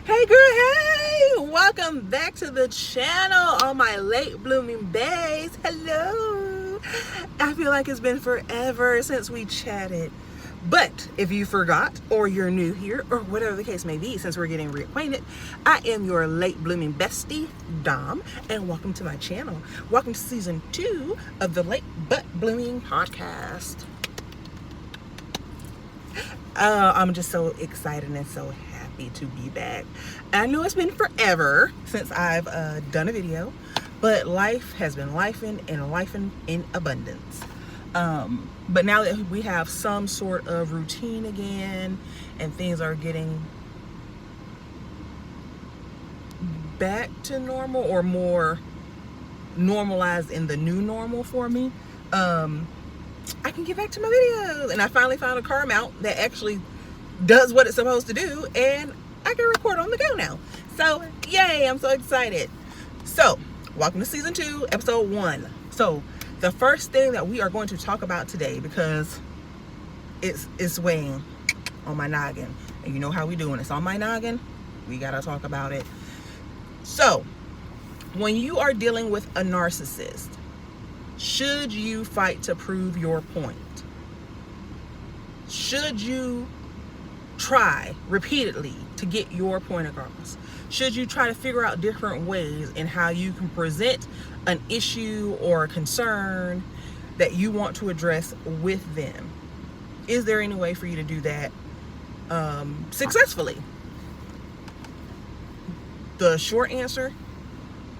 Hey girl, hey! Welcome back to the channel, all my late blooming bays. Hello! I feel like it's been forever since we chatted. But if you forgot, or you're new here, or whatever the case may be, since we're getting reacquainted, I am your late blooming bestie, Dom, and welcome to my channel. Welcome to season 2 of the Late But Blooming podcast. I'm just so excited and so happy to be back. I know it's been forever since I've done a video, but life has been lifing and lifing in abundance. But now that we have some sort of routine again and things are getting back to normal or more normalized in the new normal for me, I can get back to my videos. And I finally found a car mount that actually does what it's supposed to do, and I can record on the go now. So yay, I'm so excited. So welcome to season 2, episode 1. So the first thing that we are going to talk about today, because it's weighing on my noggin, and you know how we doing, it's on my noggin, we gotta talk about it. So when you are dealing with a narcissist, should you fight to prove your point? Should you try repeatedly to get your point across? Should you try to figure out different ways in how you can present an issue or a concern that you want to address with them? Is there any way for you to do that successfully? The short answer,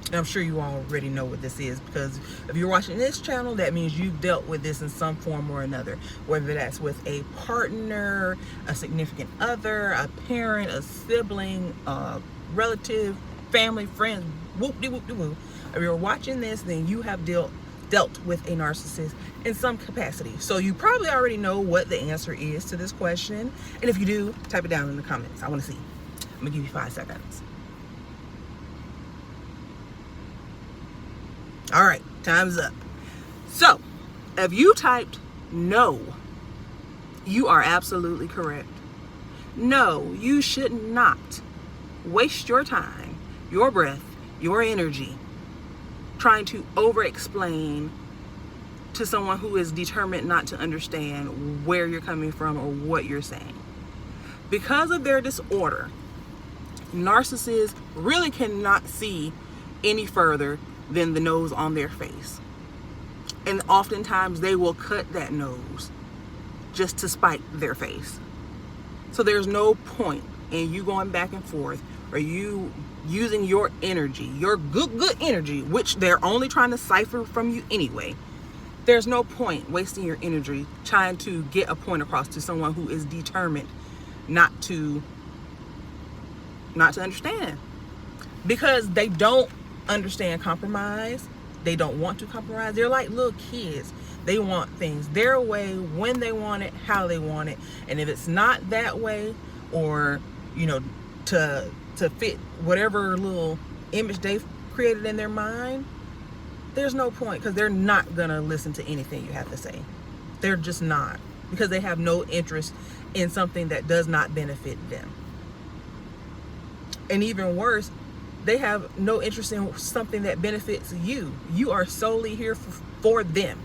and I'm sure you already know what this is, because if you're watching this channel, that means you've dealt with this in some form or another, whether that's with a partner, a significant other, a parent, a sibling, a relative, family, friends, whoop-de-whoop-de-woo. If you're watching this, then you have dealt with a narcissist in some capacity. So you probably already know what the answer is to this question. And if you do, type it down in the comments. I want to see. I'm gonna give you 5 seconds. All right, time's up. So if you typed no, you are absolutely correct. No, you should not waste your time, your breath, your energy trying to over-explain to someone who is determined not to understand where you're coming from or what you're saying. Because of their disorder, narcissists really cannot see any further than the nose on their face. And oftentimes they will cut that nose just to spite their face. So there's no point in you going back and forth, or you using your energy, your good energy, which they're only trying to cipher from you anyway. There's no point wasting your energy trying to get a point across to someone who is determined not to understand, because they don't understand compromise. They don't want to compromise. They're like little kids. They want things their way, when they want it, how they want it. And if it's not that way, or to fit whatever little image they've created in their mind, there's no point, because they're not gonna listen to anything you have to say. They're just not, because they have no interest in something that does not benefit them. And even worse, they have no interest in something that benefits you. You are solely here for them,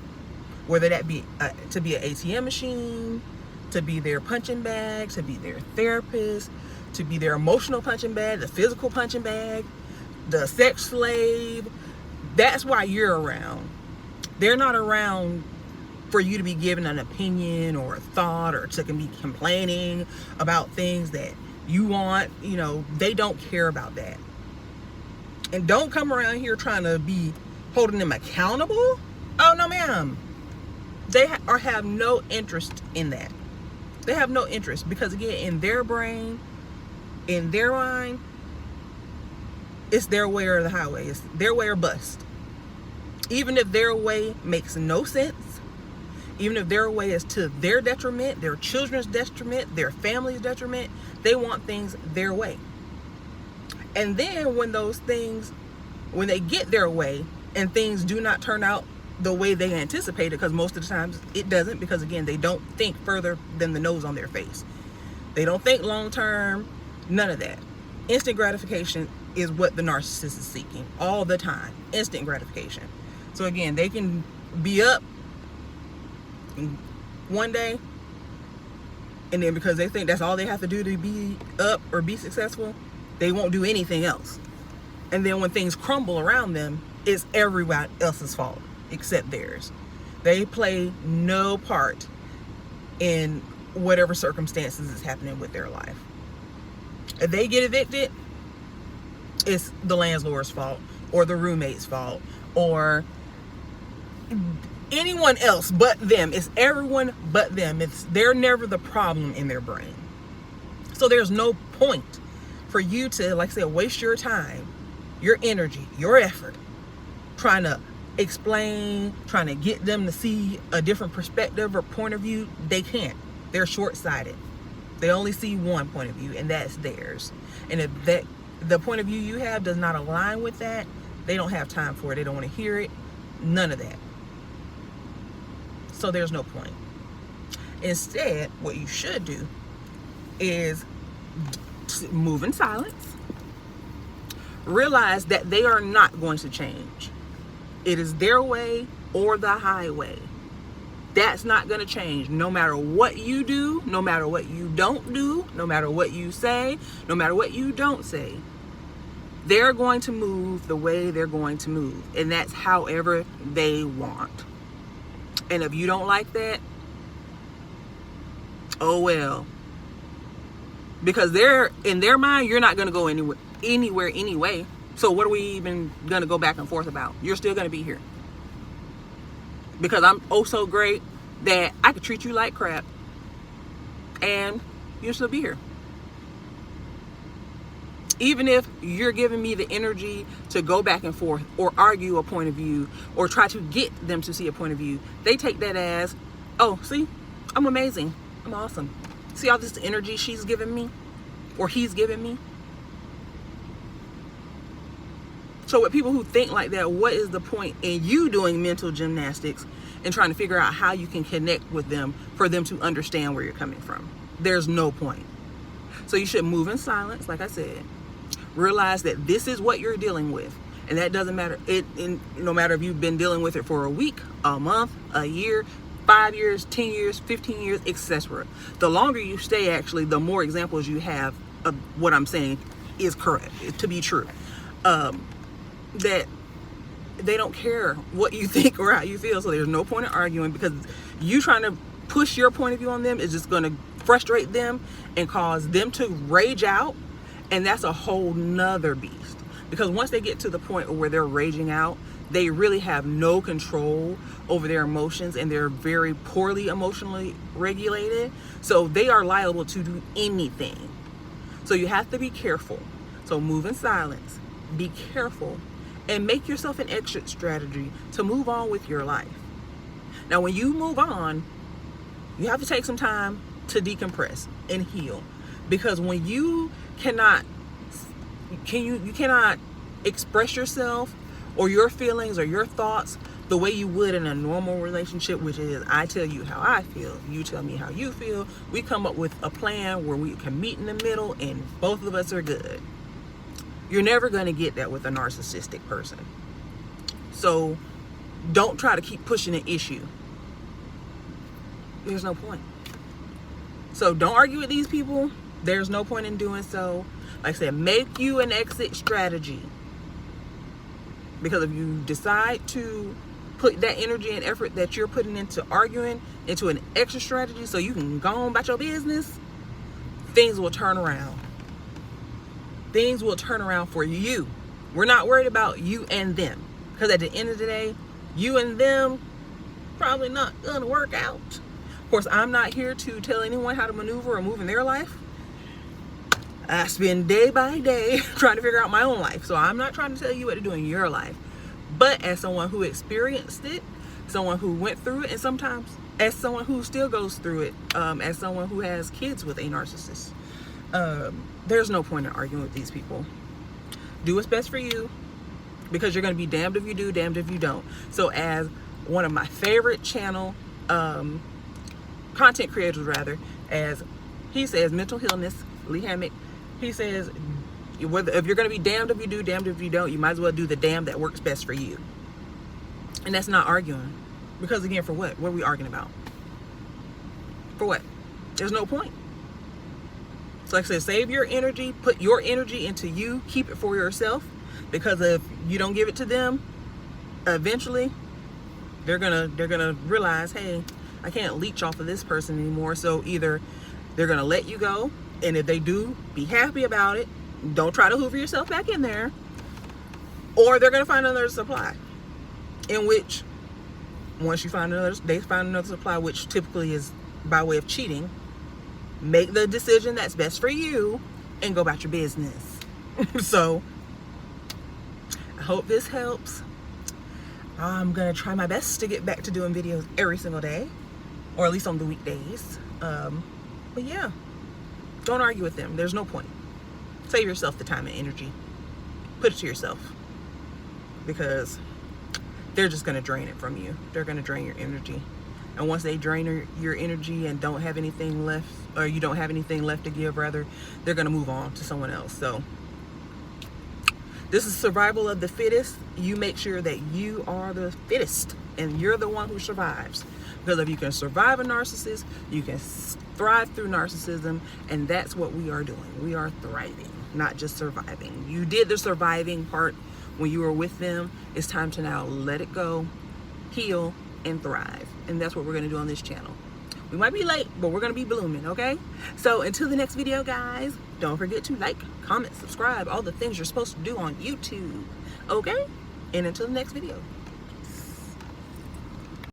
whether that be to be an ATM machine, to be their punching bag, to be their therapist, to be their emotional punching bag, the physical punching bag, the sex slave. That's why you're around. They're not around for you to be given an opinion or a thought, or to be complaining about things that you want. They don't care about that. And don't come around here trying to be holding them accountable. Oh no, ma'am. They have no interest in that. They have no interest, because again, in their brain, in their mind, it's their way or the highway. It's their way or bust. Even if their way makes no sense, even if their way is to their detriment, their children's detriment, their family's detriment, they want things their way. And then when they get their way and things do not turn out the way they anticipated, because most of the times it doesn't, because again, they don't think further than the nose on their face. They don't think long term, none of that. Instant gratification is what the narcissist is seeking all the time. Instant gratification. So again, they can be up one day, and then because they think that's all they have to do to be up or be successful, they won't do anything else. And then when things crumble around them, it's everyone else's fault except theirs. They play no part in whatever circumstances is happening with their life. If they get evicted, it's the landlord's fault or the roommate's fault or anyone else but them. It's everyone but them. They're never the problem in their brain. So there's no point for you to, like I said, waste your time, your energy, your effort trying to explain, trying to get them to see a different perspective or point of view. They can't. They're short-sighted. They only see one point of view, and that's theirs. And if the point of view you have does not align with that, they don't have time for it. They don't want to hear it. None of that. So there's no point. Instead, what you should do is move in silence. Realize that they are not going to change. It is their way or the highway. That's not going to change no matter what you do, no matter what you don't do, no matter what you say, no matter what you don't say. They're going to move the way they're going to move, and that's however they want. And if you don't like that, oh well. Because they're in their mind, you're not going to go anywhere anyway. So what are we even going to go back and forth about? You're still going to be here. Because I'm oh so great that I could treat you like crap and you'll still be here. Even if you're giving me the energy to go back and forth or argue a point of view or try to get them to see a point of view, they take that as, oh, see, I'm amazing. I'm awesome. See all this energy she's giving me or he's giving me? So with people who think like that, what is the point in you doing mental gymnastics and trying to figure out how you can connect with them for them to understand where you're coming from? There's no point. So you should move in silence, like I said. Realize that this is what you're dealing with. And that doesn't matter. No matter if you've been dealing with it for a week, a month, a year, 5 years, 10 years, 15 years, etc. The longer you stay, actually, the more examples you have of what I'm saying is correct, to be true. That they don't care what you think or how you feel, so there's no point in arguing, because you trying to push your point of view on them is just going to frustrate them and cause them to rage out, and that's a whole nother beast. Because once they get to the point where they're raging out, they really have no control over their emotions, and they're very poorly emotionally regulated, so they are liable to do anything. So you have to be careful. So move in silence, be careful, and make yourself an exit strategy to move on with your life. Now, when you move on, you have to take some time to decompress and heal, because when you cannot express yourself or your feelings or your thoughts the way you would in a normal relationship, which is I tell you how I feel, you tell me how you feel, we come up with a plan where we can meet in the middle and both of us are good. You're never going to get that with a narcissistic person. So don't try to keep pushing an issue. There's no point. So don't argue with these people. There's no point in doing so. Like I said, make you an exit strategy. Because if you decide to put that energy and effort that you're putting into arguing into an exit strategy so you can go on about your business, things will turn around. Things will turn around for you. We're not worried about you and them, because at the end of the day, you and them probably not gonna work out. Of course, I'm not here to tell anyone how to maneuver or move in their life. I spend day by day trying to figure out my own life, so I'm not trying to tell you what to do in your life. But as someone who experienced it, someone who went through it, and sometimes as someone who still goes through it, as someone who has kids with a narcissist, there's no point in arguing with these people. Do what's best for you, because you're going to be damned if you do, damned if you don't. So as one of my favorite channel content creators, rather, as he says, Mental Illness, Lee Hammock, he says, if you're going to be damned if you do, damned if you don't, you might as well do the damn that works best for you. And that's not arguing. Because again, for what? What are we arguing about? For what? There's no point. So like I said, save your energy, put your energy into you, keep it for yourself. Because if you don't give it to them, eventually they're gonna realize, hey, I can't leech off of this person anymore. So either they're gonna let you go, and if they do, be happy about it. Don't try to hoover yourself back in there. Or they're gonna find another supply. In which, once they find another supply, which typically is by way of cheating, make the decision that's best for you and go about your business. So I hope this helps. I'm gonna try my best to get back to doing videos every single day, or at least on the weekdays. But yeah, don't argue with them. There's no point. Save yourself the time and energy. Put it to yourself, because they're just gonna drain it from you. They're gonna drain your energy. And once they drain your energy and don't have anything left, or you don't have anything left to give, rather, they're gonna move on to someone else. So this is survival of the fittest. You make sure that you are the fittest and you're the one who survives. Because if you can survive a narcissist, you can thrive through narcissism. And that's what we are doing. We are thriving, not just surviving. You did the surviving part when you were with them. It's time to now let it go, heal, and thrive. And that's what we're going to do on this channel. We might be late, but we're going to be blooming, okay? So until the next video, guys, don't forget to like, comment, subscribe, all the things you're supposed to do on YouTube, okay? And until the next video.